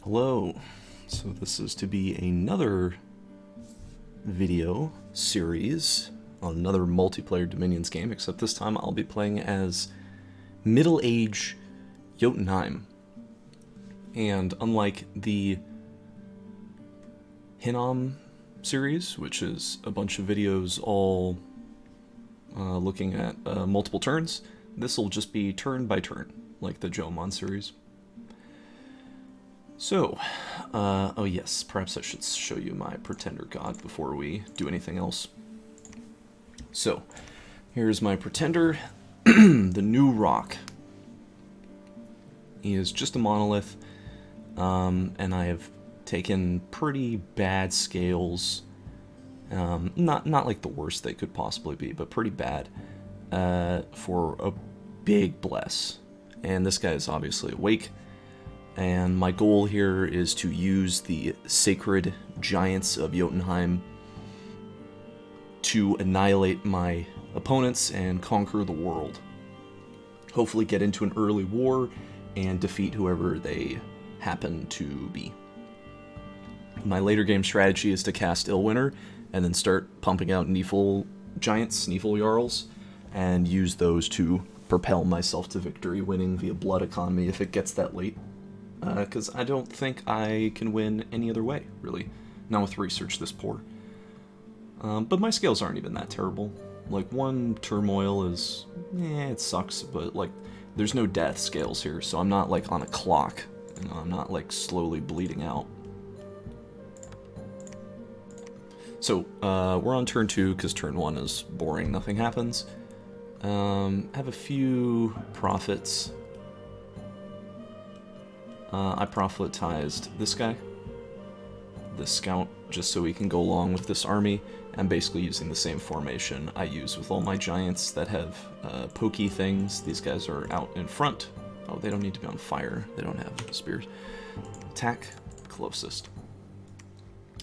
Hello. So this is to be another video series on another multiplayer Dominions game, except this time I'll be playing as middle-age Jotunheim. And unlike the Hinnom series, which is a bunch of videos all looking at multiple turns, this will just be turn by turn, like the Jomon series. So, oh yes, perhaps I should show you my Pretender God before we do anything else. So, here's my Pretender, the new rock. He is just a monolith, and I have taken pretty bad scales, not like the worst they could possibly be, but pretty bad, for a big bless. And this guy is obviously awake. And my goal here is to use the sacred giants of Jotunheim to annihilate my opponents and conquer the world. Hopefully get into an early war and defeat whoever they happen to be. My later game strategy is to cast Illwinter and then start pumping out Neefle giants, Neefle Jarls, and use those to propel myself to victory, winning via blood economy if it gets that late. Because I don't think I can win any other way, really. Not with research this poor. But my scales aren't even that terrible. Like, one turmoil is... it sucks, but, like, there's no death scales here, so I'm not, like, on a clock. You know, I'm not, like, slowly bleeding out. So, we're on turn 2, because turn 1 is boring, nothing happens. Have a few profits. I proselytized this guy, this scout, just so he can go along with this army. I'm basically using the same formation I use with all my giants that have pokey things. These guys are out in front. Oh, they don't need to be on fire. They don't have spears. Attack closest.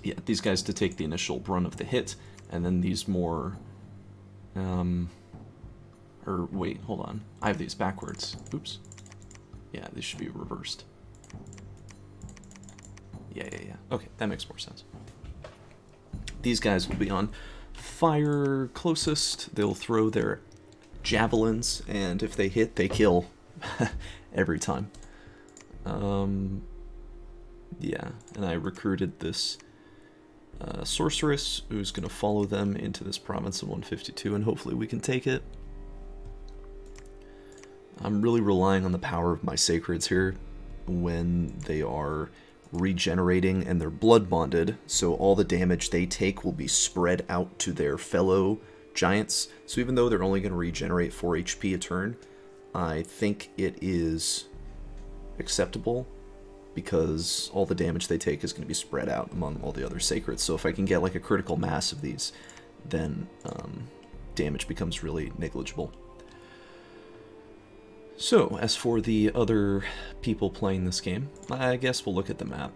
Yeah, these guys to take the initial brunt of the hit, and then these more... or wait, hold on. I have these backwards. Oops. Yeah, these should be reversed. Yeah. Okay, that makes more sense. These guys will be on fire closest. They'll throw their javelins, and if they hit, they kill every time. Yeah, and I recruited this sorceress who's going to follow them into this province of 152, and hopefully we can take it. I'm really relying on the power of my sacreds here when they are regenerating and they're blood bonded, so all the damage they take will be spread out to their fellow giants. So even though they're only going to regenerate 4 HP a turn, I think it is acceptable because all the damage they take is going to be spread out among all the other sacreds. So if I can get like a critical mass of these, then damage becomes really negligible. So, as for the other people playing this game, I guess we'll look at the map.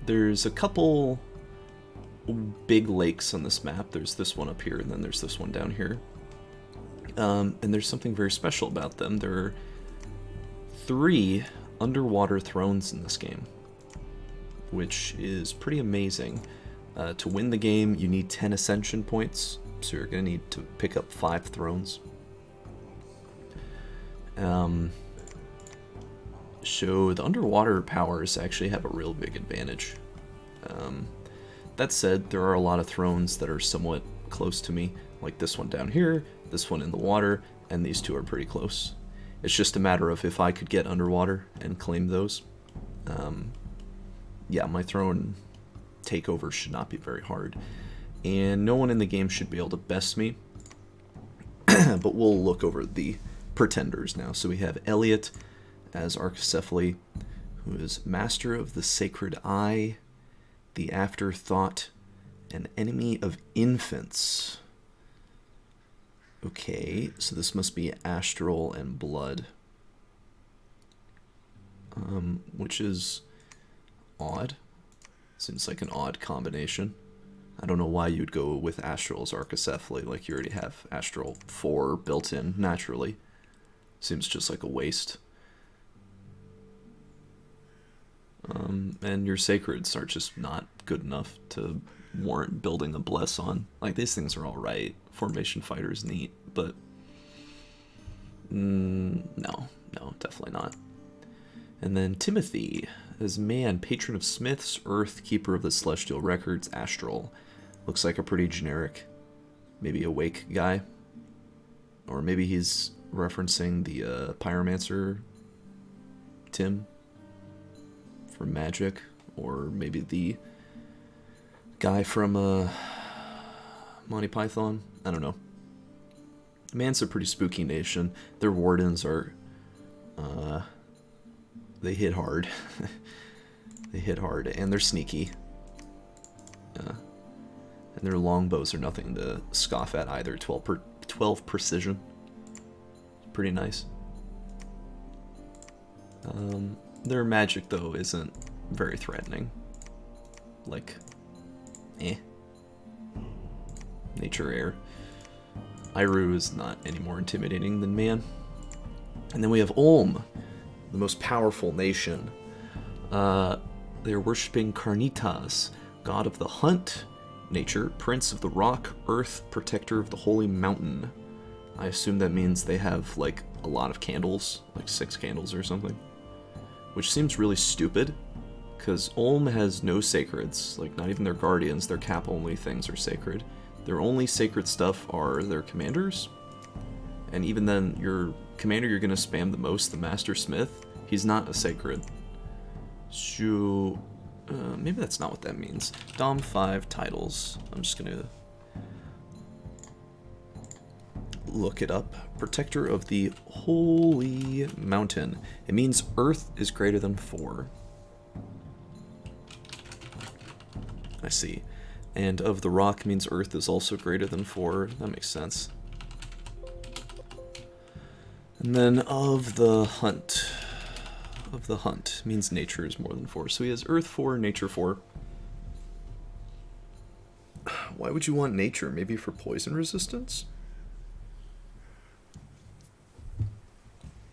There's a couple big lakes on this map. There's this one up here, and then there's this one down here. And there's something very special about them. There are 3 underwater thrones in this game, which is pretty amazing. To win the game, you need 10 ascension points, so you're going to need to pick up 5 thrones. So the underwater powers actually have a real big advantage. That said, there are a lot of thrones that are somewhat close to me, like this one down here, this one in the water, and these 2 are pretty close. It's just a matter of if I could get underwater and claim those. Yeah, my throne takeover should not be very hard, and no one in the game should be able to best me. But we'll look over the pretenders now. So we have Elliot as Archaecephaly, who is Master of the Sacred Eye, the Afterthought, an enemy of infants. Okay, so this must be astral and blood, which is odd. Seems like an odd combination. I don't know why you'd go with Astral's Archaecephaly, like you already have Astral 4 built in naturally. Seems just like a waste. And your sacreds are just not good enough to warrant building a bless on. Like, these things are alright. Formation fighter is neat, but no, definitely not. And then Timothy is man, patron of smiths, earth, keeper of the celestial records, astral. Looks like a pretty generic, maybe awake guy. Or maybe he's referencing the pyromancer Tim from Magic, or maybe the guy from Monty Python. I don't know. Man's a pretty spooky nation. Their wardens are they hit hard. They hit hard, and they're sneaky. And their longbows are nothing to scoff at either. 12 precision. Pretty nice. Their magic, though, isn't very threatening. Like, nature air. Iru is not any more intimidating than man. And then we have Ulm, the most powerful nation. They're worshipping Carnitas, god of the hunt, nature, prince of the rock, earth, protector of the holy mountain. I assume that means they have, like, a lot of candles, like 6 candles or something. Which seems really stupid, because Ulm has no sacreds, like, not even their guardians, their cap-only things are sacred. Their only sacred stuff are their commanders, and even then, your commander you're going to spam the most, the Master Smith, he's not a sacred. So, maybe that's not what that means. Dom 5 titles. I'm just going to look it up. Protector of the Holy Mountain. It means Earth is greater than 4. I see. And of the rock means Earth is also greater than 4. That makes sense. And then of the hunt. Of the hunt means nature is more than 4. So he has Earth 4, nature 4. Why would you want nature? Maybe for poison resistance?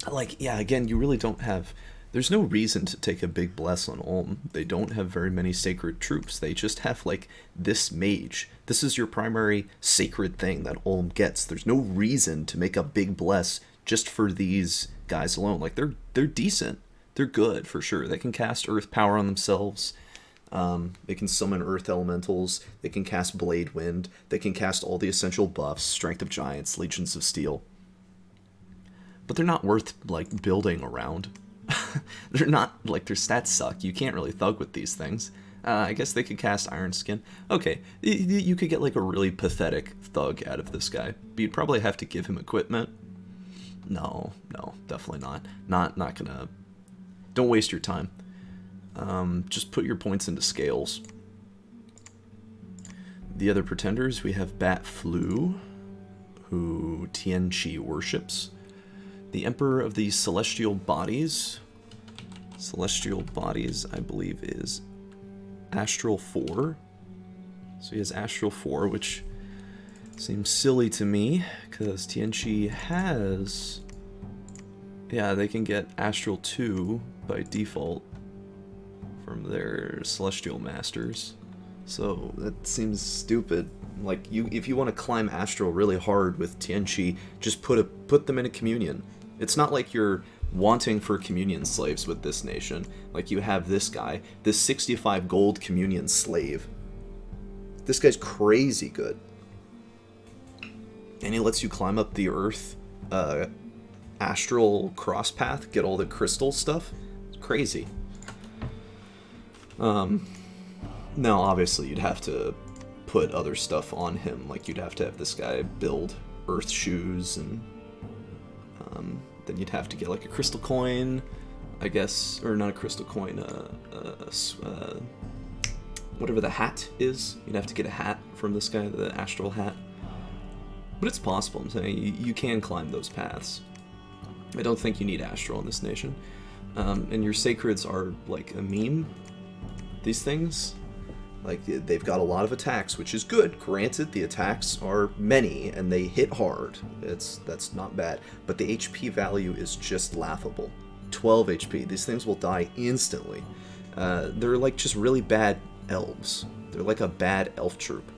Like, yeah, again, you really don't have... There's no reason to take a big bless on Ulm. They don't have very many sacred troops. They just have, like, this mage. This is your primary sacred thing that Ulm gets. There's no reason to make a big bless just for these guys alone. Like, they're decent. They're good, for sure. They can cast earth power on themselves. They can summon earth elementals. They can cast blade wind. They can cast all the essential buffs, strength of giants, legions of steel. But they're not worth, like, building around. They're not, like, their stats suck. You can't really thug with these things. I guess they could cast Iron Skin. Okay, you could get, like, a really pathetic thug out of this guy. But you'd probably have to give him equipment. No, definitely not. Not gonna... Don't waste your time. Just put your points into scales. The other pretenders, we have Bat Flu, who Tianchi worships. The Emperor of the Celestial Bodies. Celestial Bodies, I believe, is Astral 4. So he has Astral 4, which seems silly to me, because Tianchi has... Yeah, they can get Astral 2 by default from their Celestial Masters. So that seems stupid. Like, if you want to climb Astral really hard with Tianchi, just put them in a communion. It's not like you're wanting for communion slaves with this nation. Like, you have this guy, this 65 gold communion slave. This guy's crazy good. And he lets you climb up the earth, astral cross path, get all the crystal stuff. It's crazy. Now, obviously, you'd have to put other stuff on him. Like, you'd have to have this guy build earth shoes, and then you'd have to get, like, a crystal coin, I guess, or not a crystal coin, whatever the hat is. You'd have to get a hat from this guy, the astral hat. But it's possible, I'm saying. You can climb those paths. I don't think you need astral in this nation. And your sacreds are, like, a meme. These things, like, they've got a lot of attacks, which is good. Granted, the attacks are many, and they hit hard. That's not bad. But the HP value is just laughable. 12 HP. These things will die instantly. They're like just really bad elves. They're like a bad elf troop.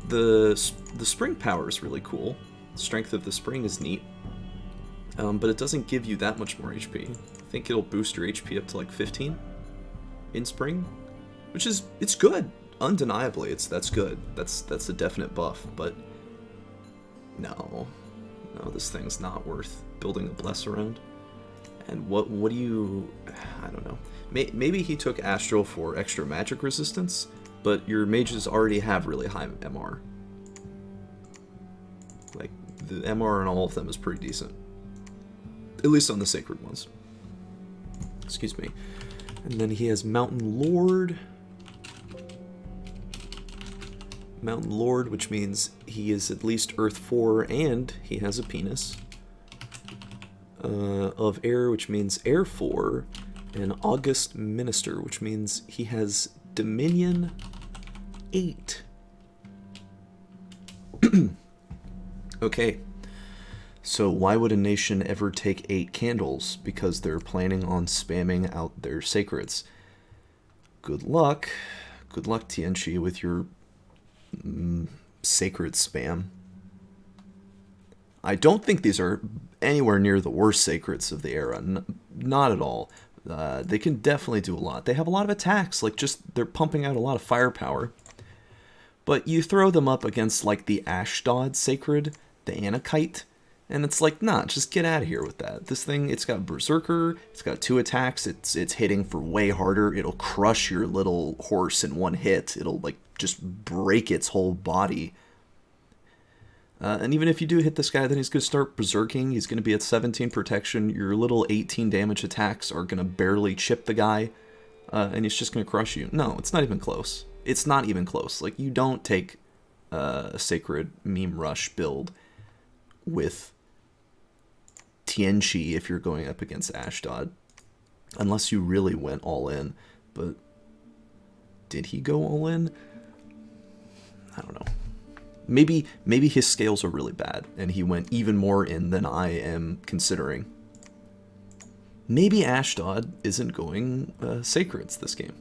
The spring power is really cool. Strength of the spring is neat. But it doesn't give you that much more HP. I think it'll boost your HP up to like 15 in spring, which is, it's good. Undeniably, that's good. That's a definite buff, but no, this thing's not worth building a bless around. And what do you, I don't know. Maybe he took Astral for extra magic resistance, but your mages already have really high MR. Like, the MR on all of them is pretty decent. At least on the sacred ones. Excuse me. And then he has Mountain Lord. Mountain Lord, which means he is at least Earth 4 and he has a penis. Of Air, which means Air 4. And August Minister, which means he has Dominion 8. Okay. So why would a nation ever take 8 candles? Because they're planning on spamming out their sacreds. Good luck. Good luck, Tianchi, with your sacred spam. I don't think these are anywhere near the worst sacreds of the era. Not at all. They can definitely do a lot. They have a lot of attacks, like just they're pumping out a lot of firepower. But you throw them up against like the Ashdod Sacred, the Anakite, and it's like, nah, just get out of here with that. This thing, it's got Berserker, it's got 2 attacks, it's hitting for way harder. It'll crush your little horse in one hit. It'll like just break its whole body. And even if you do hit this guy, then he's going to start berserking. He's going to be at 17 protection. Your little 18 damage attacks are going to barely chip the guy. And he's just going to crush you. No, it's not even close. It's not even close. Like, you don't take a Sacred Meme Rush build with Tianchi if you're going up against Ashdod. Unless you really went all in. But did he go all in? I don't know. Maybe his scales are really bad, and he went even more in than I am considering. Maybe Ashdod isn't going Sacreds this game.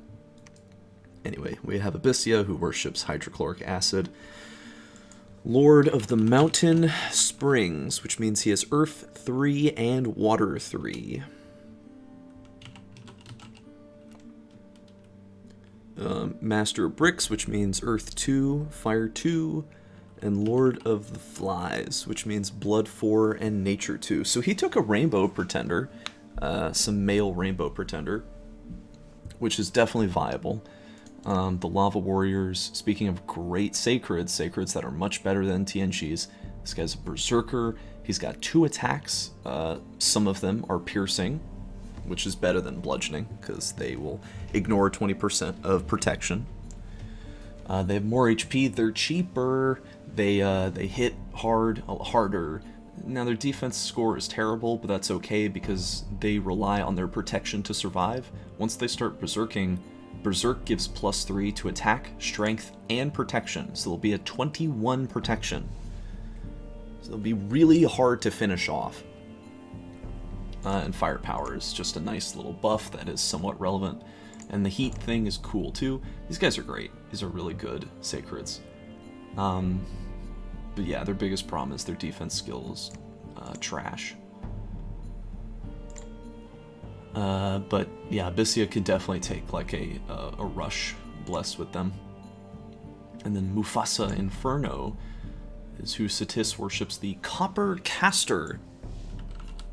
Anyway, we have Abyssia, who worships hydrochloric acid. Lord of the Mountain Springs, which means he has Earth 3 and Water 3. Master of Bricks, which means Earth 2, Fire 2, and Lord of the Flies, which means Blood 4 and Nature 2. So he took a Rainbow Pretender, some male Rainbow Pretender, which is definitely viable. The Lava Warriors, speaking of great sacreds that are much better than Tianchi's, this guy's a Berserker. He's got 2 attacks. Some of them are piercing, which is better than bludgeoning, because they will ignore 20% of protection. They have more HP, they're cheaper, they hit harder. Now their defense score is terrible, but that's okay because they rely on their protection to survive. Once they start berserking, Berserk gives +3 to attack, strength, and protection, so they'll be at 21 protection. So they'll be really hard to finish off. And firepower is just a nice little buff that is somewhat relevant. And the heat thing is cool too. These guys are great. These are really good sacreds. But yeah, their biggest problem is their defense skills trash. But yeah, Abyssia could definitely take like a rush bless with them. And then Mufasa Inferno is who Satis worships, the Copper Caster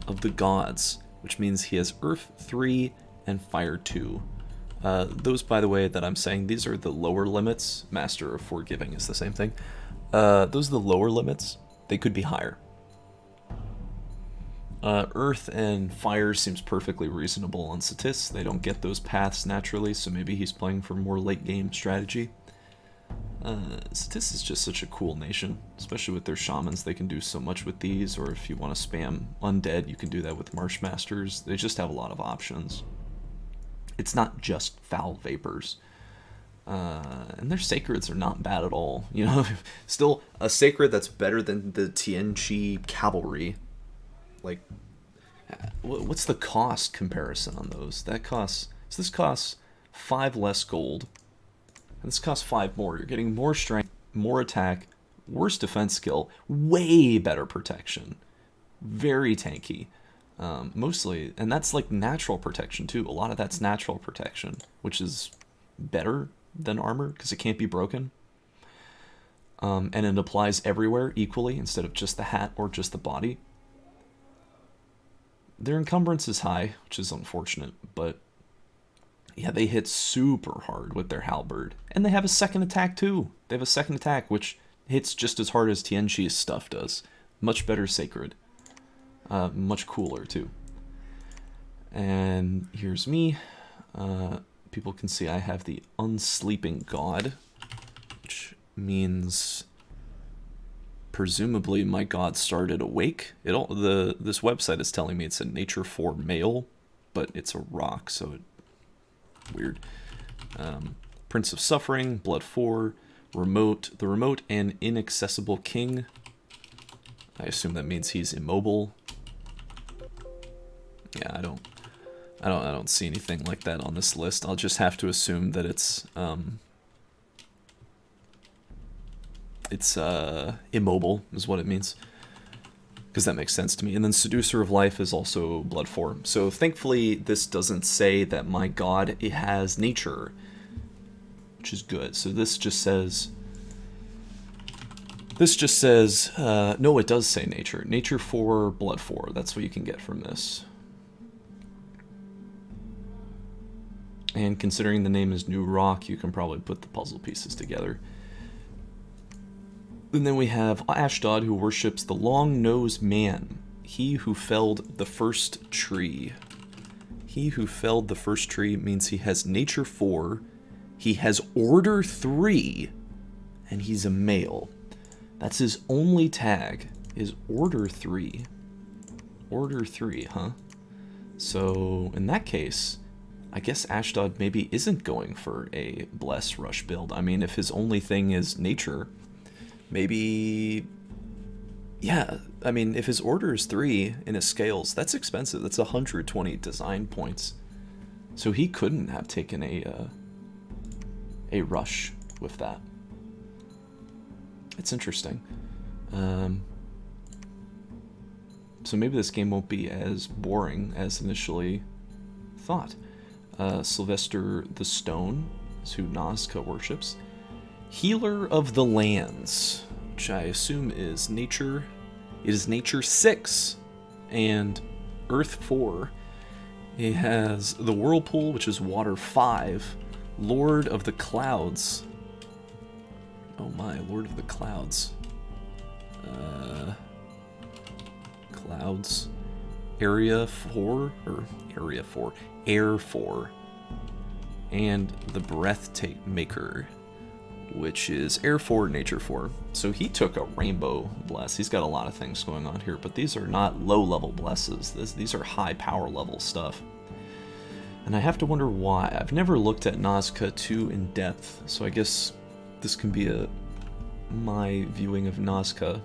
of the Gods, which means he has Earth 3 and Fire 2. Those, by the way, that I'm saying, these are the lower limits. Master of Forgiving is the same thing. Those are the lower limits. They could be higher. Earth and Fire seems perfectly reasonable on Satis. They don't get those paths naturally, so maybe he's playing for more late game strategy. Satis is just such a cool nation, especially with their shamans. They can do so much with these, or if you want to spam undead, you can do that with Marsh Masters. They just have a lot of options. It's not just foul vapors. And their sacreds are not bad at all. You know, still a sacred that's better than the Tianchi cavalry. Like, what's the cost comparison on those? That costs So this costs 5 less gold, and this costs 5 more. You're getting more strength, more attack, worse defense skill, way better protection. Very tanky. Mostly, and that's like natural protection too. A lot of that's natural protection, which is better than armor because it can't be broken. And it applies everywhere equally instead of just the hat or just the body. Their encumbrance is high, which is unfortunate, but yeah, they hit super hard with their halberd. And they have a second attack too. They have a second attack, which hits just as hard as Tianqi's stuff does. Much better sacred. Much cooler too. And here's me. People can see I have the Unsleeping God, which means presumably my god started awake. This website is telling me it's a nature 4 male, but it's a rock, so weird. Prince of Suffering, Blood 4, Remote, the Remote and Inaccessible King. I assume that means he's immobile. Yeah, I don't see anything like that on this list. I'll just have to assume that it's immobile is what it means, because that makes sense to me. And then Seducer of Life is also Blood 4. So thankfully this doesn't say that my god it has nature, which is good. So this just says no, it does say nature. Nature 4, Blood 4. That's what you can get from this. And considering the name is New Rock, you can probably put the puzzle pieces together. And then we have Ashdod, who worships the long-nosed man, he who felled the first tree. He who felled the first tree means he has nature 4, he has order 3, and he's a male. That's his only tag, is order 3. Order 3, huh? So, in that case, I guess Ashdod maybe isn't going for a Bless Rush build. I mean, if his only thing is nature, maybe... Yeah, I mean, if his order is 3 in his scales, that's expensive. That's 120 design points. So he couldn't have taken a rush with that. It's interesting. So maybe this game won't be as boring as initially thought. Sylvester the Stone is who Nausicaa worships. Healer of the Lands, which I assume is nature. It is nature 6 and earth 4. He has the Whirlpool, which is water 5. Lord of the Clouds. Oh my, Lord of the Clouds. Clouds. Area 4, or Area 4. Air 4. And the Breathtaking Maker, which is Air 4, Nature 4. So he took a rainbow bless. He's got a lot of things going on here, but these are not low-level blesses. These are high power level stuff. And I have to wonder why. I've never looked at Nausicaa too in depth, so I guess this can be my viewing of Nausicaa.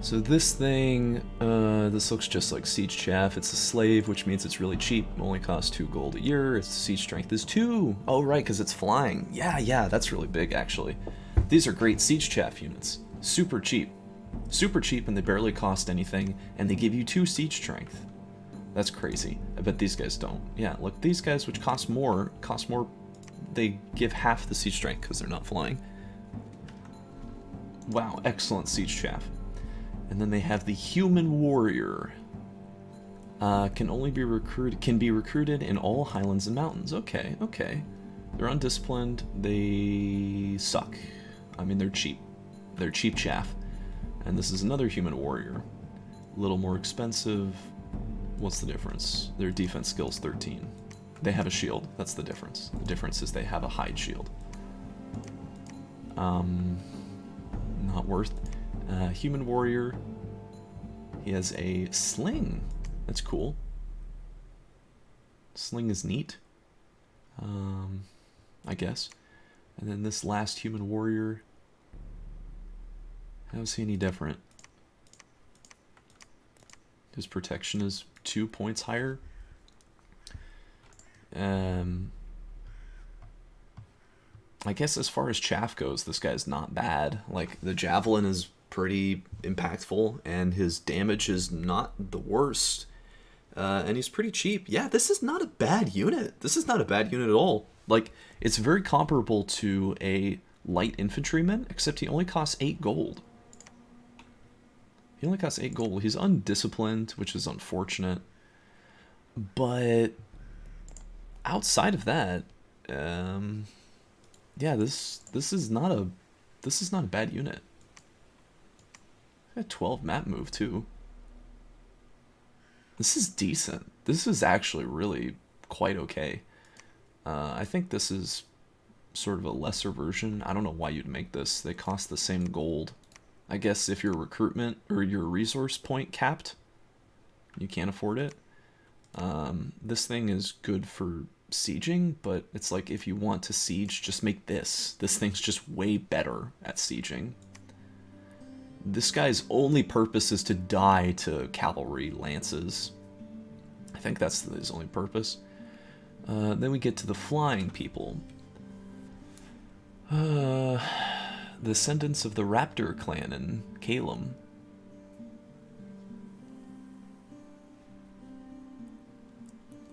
So this thing, this looks just like Siege Chaff. It's a slave, which means it's really cheap. Only costs 2 gold a year. Its siege strength is 2. Oh, right, because it's flying. Yeah, that's really big, actually. These are great Siege Chaff units. Super cheap. Super cheap, and they barely cost anything, and they give you 2 siege strength. That's crazy. I bet these guys don't. Yeah, look, these guys, which cost more, they give half the siege strength because they're not flying. Wow, excellent Siege Chaff. And then they have the Human Warrior. Can be recruited in all highlands and mountains. Okay. They're undisciplined. They suck. I mean, they're cheap. They're cheap chaff. And this is another Human Warrior. A little more expensive. What's the difference? Their defense skill's 13. They have a shield. That's the difference. The difference is they have a hide shield. Not worth. Human Warrior. He has a sling. That's cool. Sling is neat. I guess. And then this last Human Warrior. How is he any different? His protection is 2 points higher. I guess as far as chaff goes, this guy's not bad. Like, the javelin is pretty impactful, and his damage is not the worst. And he's pretty cheap. Yeah, this is not a bad unit. This is not a bad unit at all. Like, it's very comparable to a light infantryman, except he only costs 8 gold. He only costs 8 gold. He's undisciplined, which is unfortunate. But outside of that, yeah, this is not a bad unit. Got 12 map move too. This is decent. This is actually really quite okay. I think this is sort of a lesser version. I don't know why you'd make this. They cost the same gold. I guess if your recruitment or your resource point capped, you can't afford it. This thing is good for sieging, but it's like if you want to siege, just make this. This thing's just way better at sieging. This guy's only purpose is to die to cavalry lances. I think that's his only purpose. Then we get to the flying people. The descendants of the Raptor clan in Calum.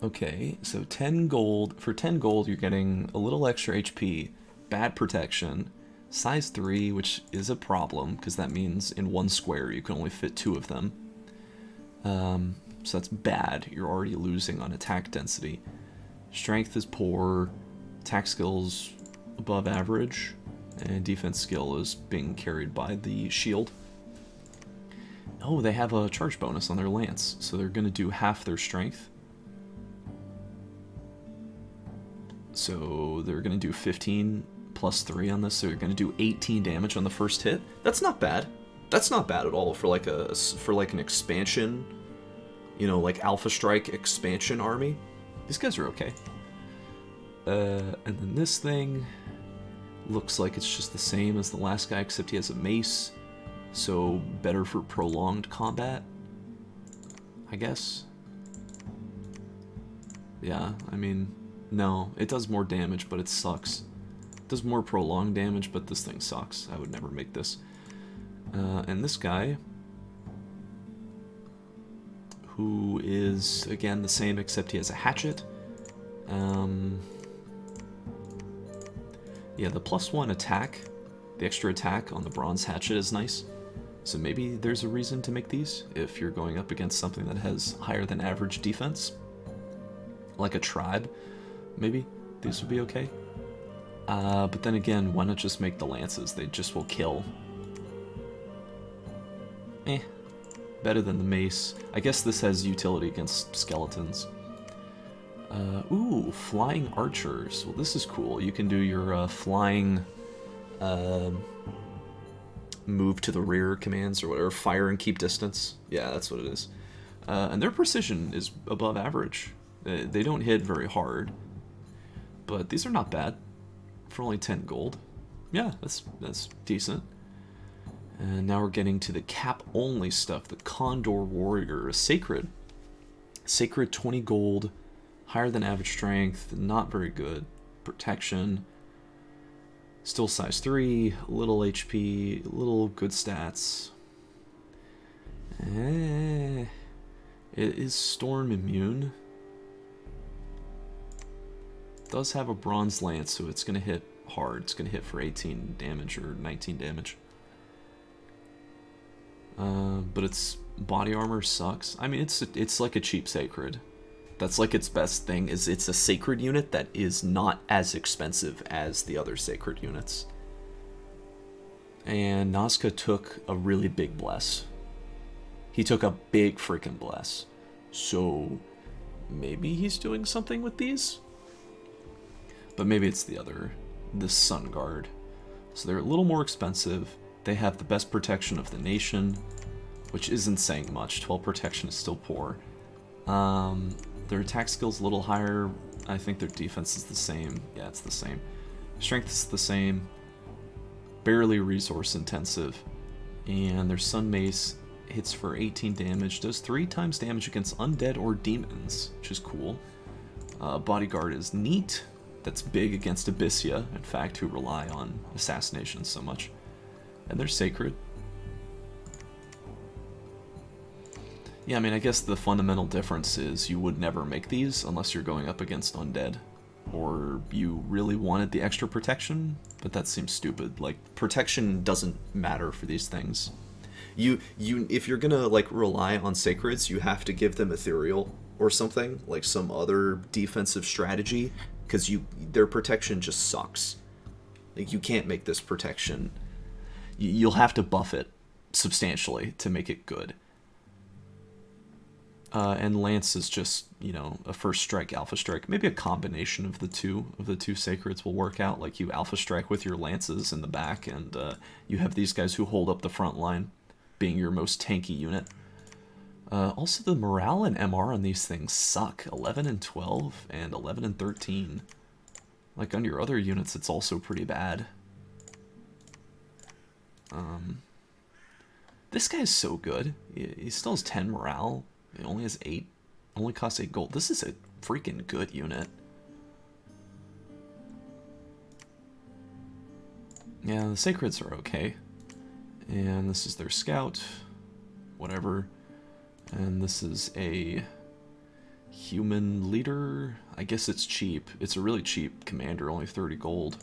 Okay, so 10 gold. For 10 gold, you're getting a little extra HP, bad protection, size 3, which is a problem, because that means in one square you can only fit 2 of them. So that's bad. You're already losing on attack density. Strength is poor, attack skills above average, and defense skill is being carried by the shield. Oh, they have a charge bonus on their lance, so they're going to do half their strength. So they're going to do 15 plus 3 on this, so you're going to do 18 damage on the first hit. That's not bad. That's not bad at all for like an expansion, you know, like Alpha Strike expansion army. These guys are okay. And then this thing looks like it's just the same as the last guy, except he has a mace, so better for prolonged combat, I guess. Yeah, I mean, no, it does more damage, but it sucks. It does more prolonged damage, but this thing sucks. I would never make this. And this guy, who is, again, the same, except he has a hatchet. Yeah, the +1 attack, the extra attack on the bronze hatchet is nice. So maybe there's a reason to make these if you're going up against something that has higher than average defense. Like a tribe, maybe these would be okay. But then again, why not just make the lances? They just will kill. Better than the mace. I guess this has utility against skeletons. Ooh, flying archers. Well, this is cool. You can do your flying move to the rear commands or whatever. Fire and keep distance. Yeah, that's what it is. And their precision is above average. They don't hit very hard, but these are not bad for only 10 gold. Yeah, that's decent. And now we're getting to the cap-only stuff. The Condor Warrior is Sacred. Sacred, 20 gold, higher than average strength, not very good. Protection, still size 3, little HP, little good stats. It is storm immune. Does have a bronze lance, so it's going to hit hard. It's going to hit for 18 damage or 19 damage. But its body armor sucks. I mean, it's like a cheap Sacred. That's like its best thing, is it's a Sacred unit that is not as expensive as the other Sacred units. And Nausicaa took a really big bless. He took a big freaking bless. So maybe he's doing something with these? But maybe it's the Sun Guard. So they're a little more expensive. They have the best protection of the nation, which isn't saying much. 12 protection is still poor. Their attack skill's a little higher. I think their defense is the same. Yeah, it's the same. Strength is the same. Barely resource intensive. And their Sun Mace hits for 18 damage. Does 3 times damage against undead or demons, which is cool. Bodyguard is neat. That's big against Abyssia, in fact, who rely on assassinations so much. And they're sacred. Yeah, I mean, I guess the fundamental difference is you would never make these unless you're going up against undead. Or you really wanted the extra protection, but that seems stupid. Like, protection doesn't matter for these things. If you're gonna, like, rely on sacreds, you have to give them ethereal or something, like some other defensive strategy, because their protection just sucks. Like, you can't make this protection. You'll have to buff it substantially to make it good. And Lance is just, you know, a first strike, alpha strike. Maybe a combination of the two sacreds will work out. Like, you alpha strike with your lances in the back, and you have these guys who hold up the front line, being your most tanky unit. Also, the morale and MR on these things suck. 11 and 12 and 11 and 13. Like, on your other units, it's also pretty bad. This guy's so good. He still has 10 morale. He only has 8. Only costs 8 gold. This is a freaking good unit. Yeah, the sacreds are okay. And this is their scout. Whatever. And this is a human leader. I guess it's cheap. It's a really cheap commander, only 30 gold.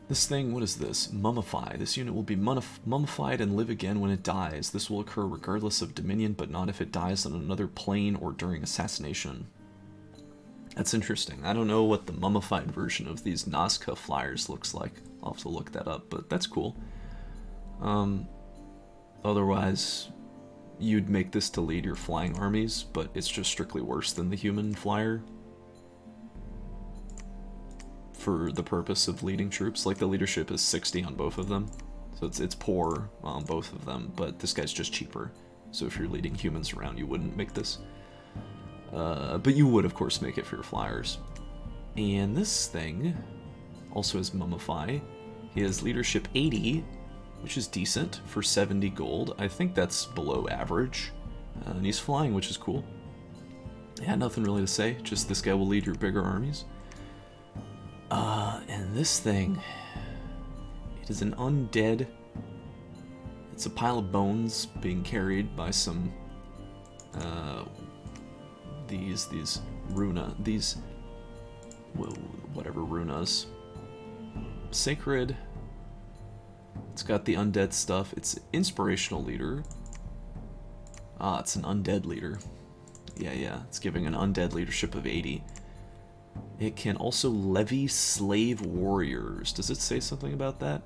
This thing, what is this? Mummify. This unit will be mummified and live again when it dies. This will occur regardless of Dominion, but not if it dies on another plane or during assassination. That's interesting. I don't know what the mummified version of these Nausicaa flyers looks like. I'll have to look that up, but that's cool. Otherwise, you'd make this to lead your flying armies, but it's just strictly worse than the human flyer for the purpose of leading troops. Like, the leadership is 60 on both of them, so it's poor on both of them, but this guy's just cheaper. So if you're leading humans around, you wouldn't make this. But you would, of course, make it for your flyers. And this thing also has Mummify. He has leadership 80, which is decent for 70 gold. I think that's below average. And he's flying, which is cool. Yeah, nothing really to say. Just this guy will lead your bigger armies. And this thing, it is an undead. It's a pile of bones being carried by some, these runa, whatever runas. Sacred. It's got the undead stuff. It's inspirational leader. It's an undead leader. Yeah, it's giving an undead leadership of 80. It can also levy slave warriors. Does it say something about that?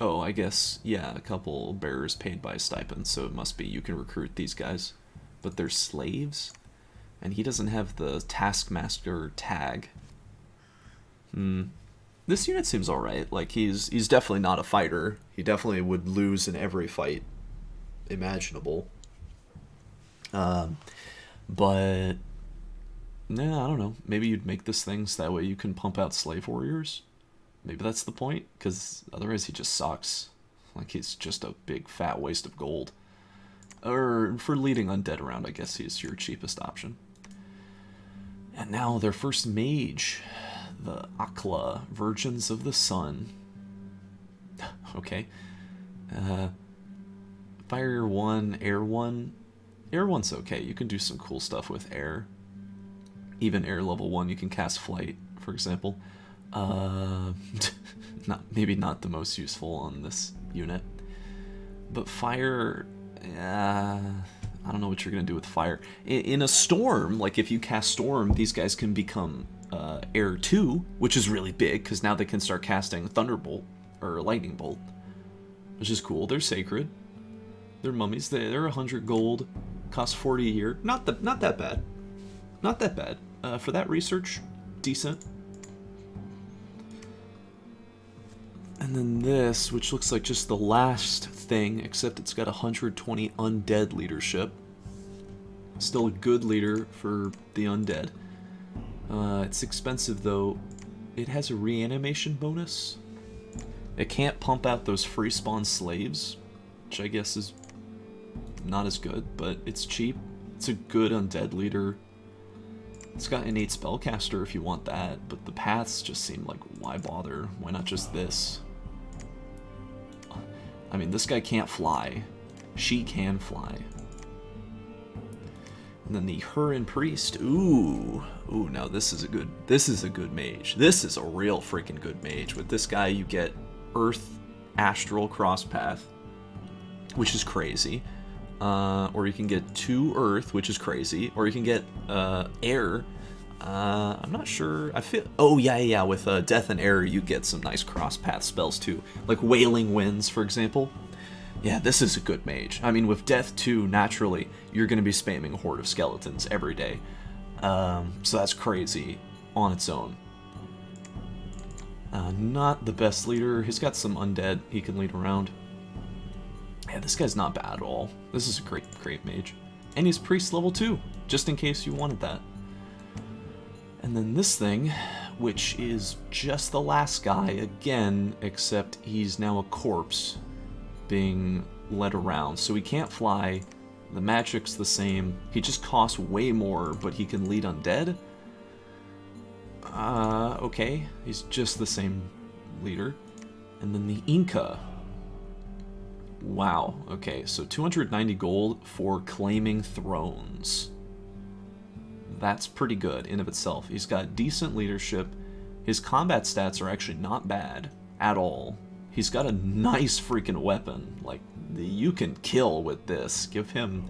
Oh, I guess, yeah, a couple bearers paid by stipend, so it must be you can recruit these guys. But they're slaves? And he doesn't have the Taskmaster tag. This unit seems alright. Like, he's definitely not a fighter. He definitely would lose in every fight imaginable. But, nah, I don't know. Maybe you'd make this thing so that way you can pump out slave warriors? Maybe that's the point? Because otherwise he just sucks. Like, he's just a big fat waste of gold. Or for leading undead around, I guess he's your cheapest option. And now their first mage, the Akla, Virgins of the Sun. Okay. Fire 1, Air 1. Air 1's okay, you can do some cool stuff with air. Even air level 1, you can cast flight, for example. Maybe not the most useful on this unit. But fire... I don't know what you're going to do with fire. In a storm, like if you cast storm, these guys can become air 2, which is really big, because now they can start casting thunderbolt, or lightning bolt, which is cool. They're sacred. They're mummies. They're 100 gold, cost 40 a year. Not that bad. Not that bad. For that research, decent. And then this, which looks like just the last thing, except it's got 120 undead leadership. Still a good leader for the undead. It's expensive though. It has a reanimation bonus. It can't pump out those free spawn slaves, which I guess is not as good, but it's cheap. It's a good undead leader. It's got innate spellcaster if you want that, but the paths just seem like, why bother? Why not just this? I mean, this guy can't fly. She can fly. And then the Hurin Priest. Ooh, now this is a good mage. This is a real freaking good mage. With this guy, you get Earth Astral Cross Path, which is crazy. Or you can get 2 Earth, which is crazy. Or you can get Air. I'm not sure. I feel. Oh yeah. With Death and Air, you get some nice cross path spells too, like Wailing Winds, for example. Yeah, this is a good mage. I mean, with Death 2, naturally, you're going to be spamming a horde of skeletons every day. So that's crazy on its own. Not the best leader. He's got some undead he can lead around. Yeah, this guy's not bad at all. This is a great mage. And he's priest level 2, just in case you wanted that. And then this thing, which is just the last guy again, except he's now a corpse being led around. So he can't fly, the magic's the same, he just costs way more, but he can lead undead? Okay, he's just the same leader. And then the Inca. Wow, okay, so 290 gold for claiming thrones. That's pretty good in of itself. He's got decent leadership. His combat stats are actually not bad at all. He's got a nice freaking weapon. Like, you can kill with this. Give him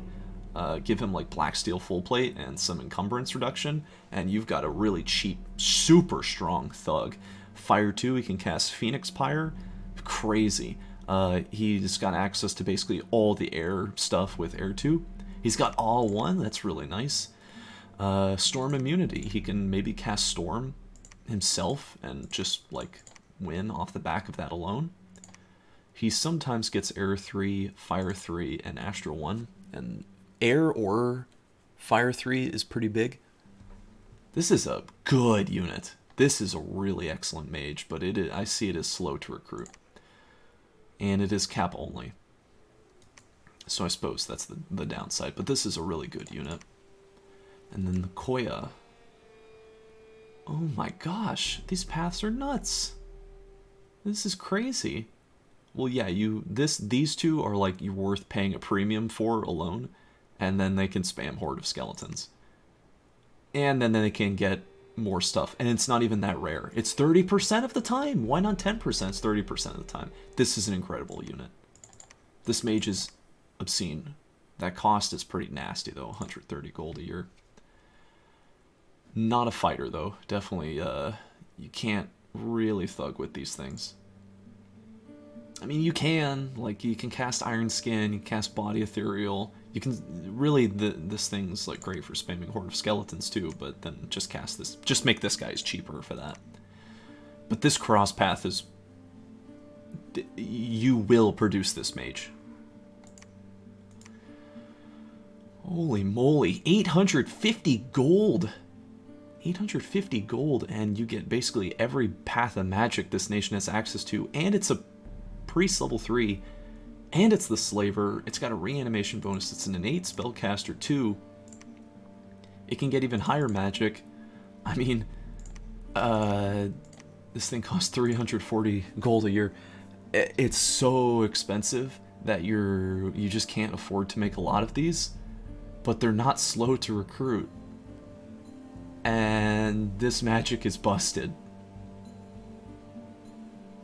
like Black Steel Full Plate and some encumbrance reduction, and you've got a really cheap, super strong thug. Fire 2, he can cast Phoenix Pyre. Crazy. He's got access to basically all the air stuff with Air 2. He's got all 1, that's really nice. Storm immunity, he can maybe cast Storm himself and just like win off the back of that alone. He sometimes gets Air 3, Fire 3, and Astral 1, and Air or Fire 3 is pretty big. This is a good unit. This is a really excellent mage, but I see it as slow to recruit. And it is cap only. So I suppose that's the downside, but this is a really good unit. And then the Koya. Oh my gosh, these paths are nuts. This is crazy. Well, yeah, these two are like you're worth paying a premium for alone, and then they can spam Horde of Skeletons. And then they can get more stuff, and it's not even that rare. It's 30% of the time. Why not 10%? It's 30% of the time. This is an incredible unit. This mage is obscene. That cost is pretty nasty though, 130 gold a year. Not a fighter though. Definitely, you can't really thug with these things. I mean, you can cast Iron Skin, you can cast Body Ethereal. You can really, this thing's like great for spamming Horde of Skeletons too, but then just cast this, just make this guy's cheaper for that. But this cross path is, you will produce this mage. Holy moly, 850 gold! 850 gold, and you get basically every path of magic this nation has access to, and it's a priest level 3, and it's the slaver. It's got a reanimation bonus. It's an innate spellcaster too. It can get even higher magic. I mean, this thing costs 340 gold a year. It's so expensive that you just can't afford to make a lot of these, but they're not slow to recruit. And this magic is busted.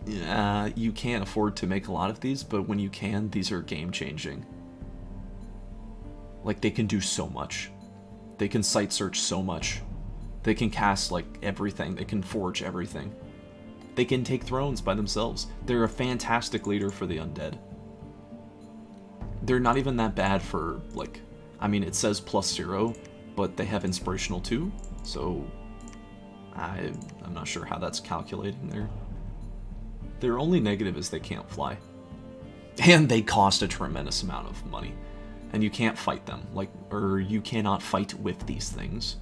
You can't afford to make a lot of these, but when you can, these are game-changing. Like, they can do so much. They can site search so much. They can cast, like, everything. They can forge everything. They can take thrones by themselves. They're a fantastic leader for the undead. They're not even that bad for, like, I mean, it says +0, but they have inspirational 2, so I'm not sure how that's calculating there. Their only negative is they can't fly. And they cost a tremendous amount of money. And you can't fight them, or you cannot fight with these things.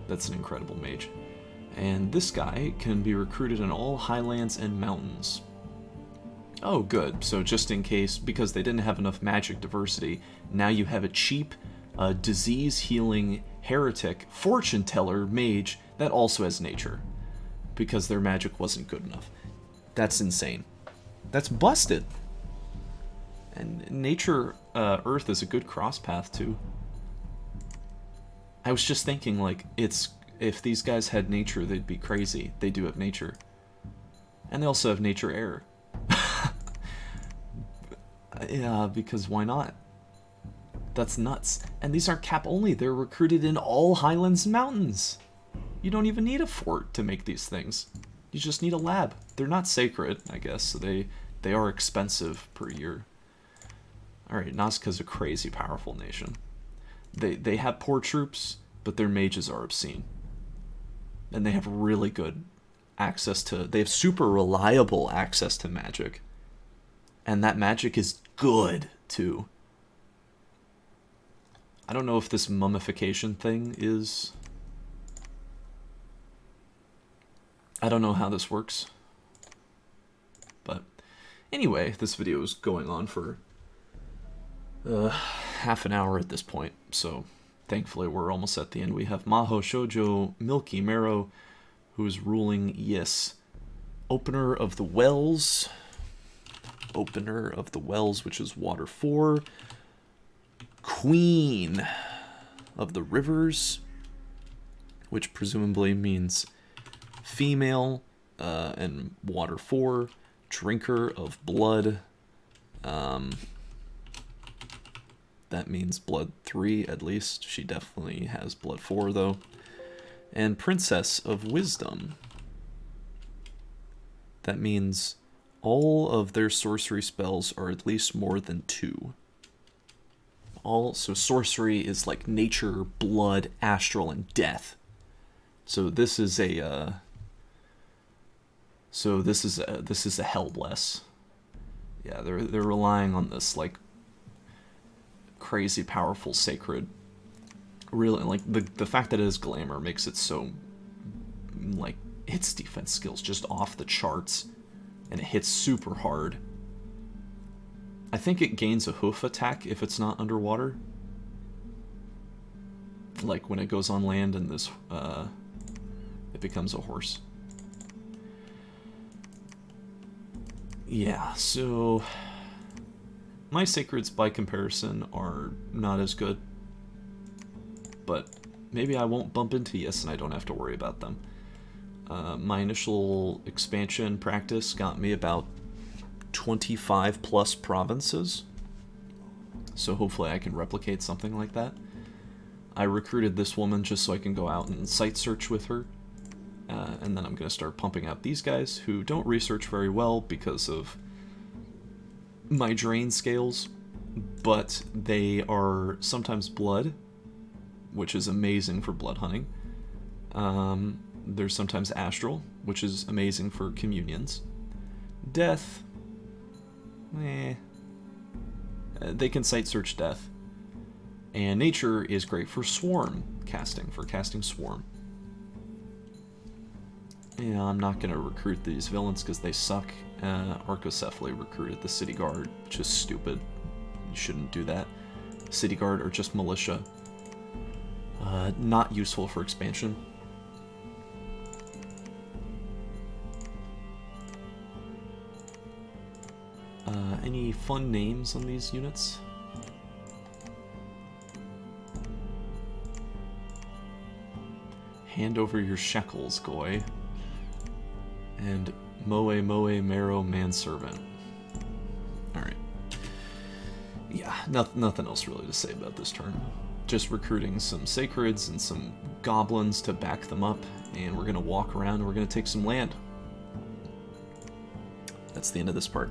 That's an incredible mage. And this guy can be recruited in all highlands and mountains. Oh, good. So just in case, because they didn't have enough magic diversity, now you have a cheap, disease-healing, heretic, fortune teller mage that also has nature. Because their magic wasn't good enough. That's insane. That's busted. And nature, Earth is a good cross path too. I was just thinking, like, if these guys had nature, they'd be crazy. They do have nature. And they also have nature air. Yeah, because why not? That's nuts. And these aren't cap only. They're recruited in all highlands and mountains. You don't even need a fort to make these things. You just need a lab. They're not sacred, I guess, so they are expensive per year. Alright, Nausicaa's a crazy powerful nation. They have poor troops, but their mages are obscene. And they have really good access to... They have super reliable access to magic. And that magic is good, too. I don't know if this mummification thing is... I don't know how this works. But anyway, this video is going on for half an hour at this point. So thankfully we're almost at the end. We have Maho Shoujo Milky Marrow, who is ruling Yes. Opener of the Wells. Opener of the Wells, which is Water 4. Queen of the Rivers, which presumably means female, and Water 4. Drinker of Blood. That means Blood 3, at least. She definitely has Blood 4, though. And Princess of Wisdom. That means all of their sorcery spells are at least more than 2. So sorcery is like nature, blood, astral, and death. So this is a this is a Hellbless. Yeah, they're relying on this like crazy powerful sacred. Really, like the fact that it is glamour makes it so like its defense skills just off the charts, and it hits super hard. I think it gains a hoof attack if it's not underwater. Like when it goes on land and this it becomes a horse. Yeah, so my sacreds by comparison are not as good. But maybe I won't bump into Yes and I don't have to worry about them. My initial expansion practice got me about 25 plus provinces. So hopefully I can replicate something like that. I recruited this woman just so I can go out and site search with her. And then I'm going to start pumping out these guys who don't research very well because of my drain scales. But they are sometimes blood, which is amazing for blood hunting. There's sometimes astral, which is amazing for communions. Death, they can site search death. And nature is great for swarm casting, for casting swarm. Yeah, I'm not going to recruit these villains because they suck. Archocephaly recruited the City Guard, which is stupid. You shouldn't do that. City Guard are just militia. Not useful for expansion. Any fun names on these units? Hand over your shekels, Goy. And Moe Moe Marrow Manservant. Alright. Yeah, nothing else really to say about this turn. Just recruiting some sacreds and some goblins to back them up, and we're going to walk around and we're going to take some land. That's the end of this part.